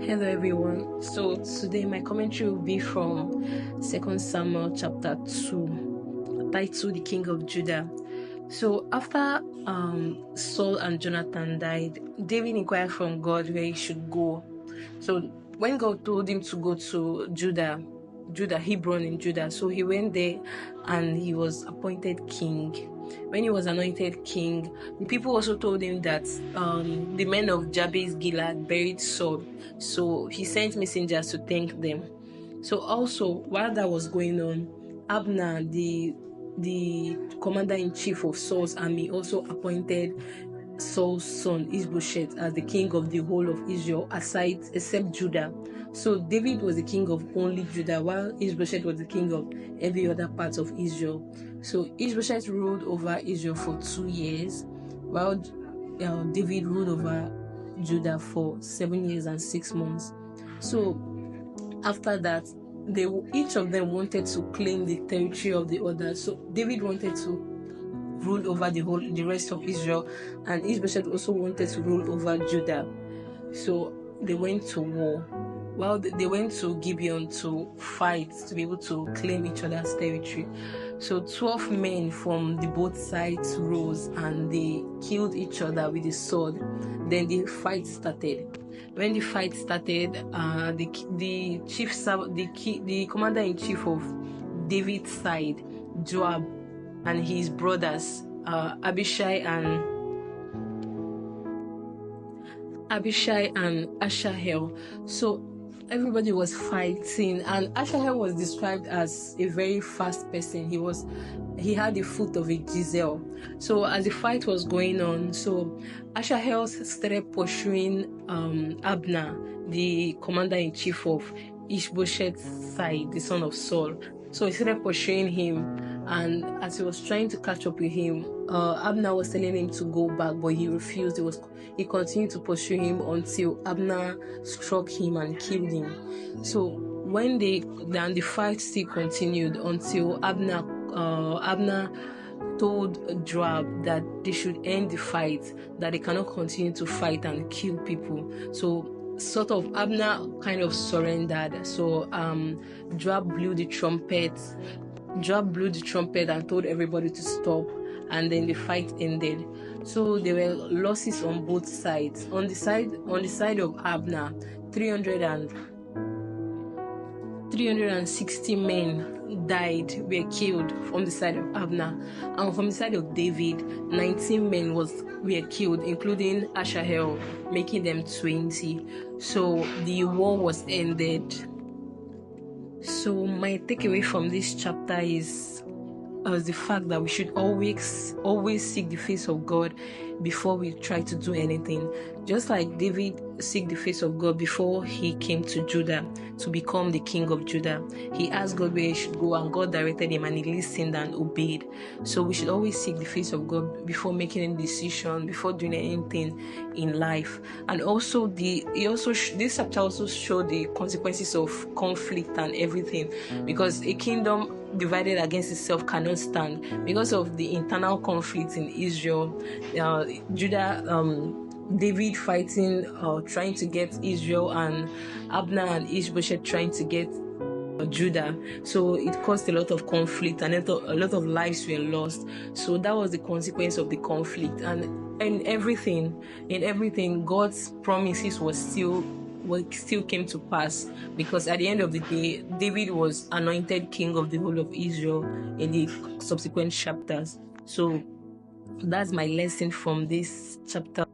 Hello everyone. So today my commentary will be from 2 Samuel chapter 2, titled The King of Judah. So after Saul and Jonathan died, David inquired from God where he should go. So when God told him to go to Judah, Hebron in Judah, so he went there and he was appointed king. When he was anointed king, the people also told him that the men of Jabez Gilead buried Saul, so he sent messengers to thank them. So also, while that was going on, Abner, the commander-in-chief of Saul's army, also appointed Saul's son Ishbosheth as the king of the whole of Israel, except Judah. So David was the king of only Judah, while Ishbosheth was the king of every other part of Israel. So Ishbosheth ruled over Israel for 2 years, while David ruled over Judah for 7 years and 6 months. So after that, each of them wanted to claim the territory of the other. So David wanted to rule over the rest of Israel, and Ishbosheth also wanted to rule over Judah. So they went to war. Well, they went to Gibeon to fight, to be able to claim each other's territory. So 12 men from both sides rose and they killed each other with the sword. Then the fight started. When the fight started, the commander-in-chief of David's side, Joab, and his brothers, Abishai and Asahel. So everybody was fighting, and Asahel was described as a very fast person. He had the foot of a gazelle. So as the fight was going on, so Asahel started pursuing Abner, the commander-in-chief of Ishbosheth's side, the son of Saul. So he started pursuing him, and as he was trying to catch up with him, Abner was telling him to go back, but he refused. He continued to pursue him until Abner struck him and killed him. So when the fight still continued until Abner told Joab that they should end the fight, that they cannot continue to fight and kill people. So sort of Abner kind of surrendered. So Joab blew the trumpet and told everybody to stop, and then the fight ended. So there were losses on both sides. On the side of Abner, 360 men were killed from the side of Abner, and from the side of David, 19 men were killed, including Asahel, making them 20. So the war was ended. So my takeaway from this chapter is the fact that we should always seek the face of God before we try to do anything. Just like David seek the face of God before he came to Judah to become the king of Judah. He asked God where he should go, and God directed him, and he listened and obeyed. So we should always seek the face of God before making any decision, before doing anything in life. And also this chapter also showed the consequences of conflict and everything, because a kingdom divided against itself cannot stand. Because of the internal conflict in Israel, David fighting, trying to get Israel, and Abner and Ishbosheth trying to get Judah. So it caused a lot of conflict, and a lot of lives were lost. So that was the consequence of the conflict. And in everything, God's promises still came to pass, because at the end of the day, David was anointed king of the whole of Israel in the subsequent chapters. So that's my lesson from this chapter.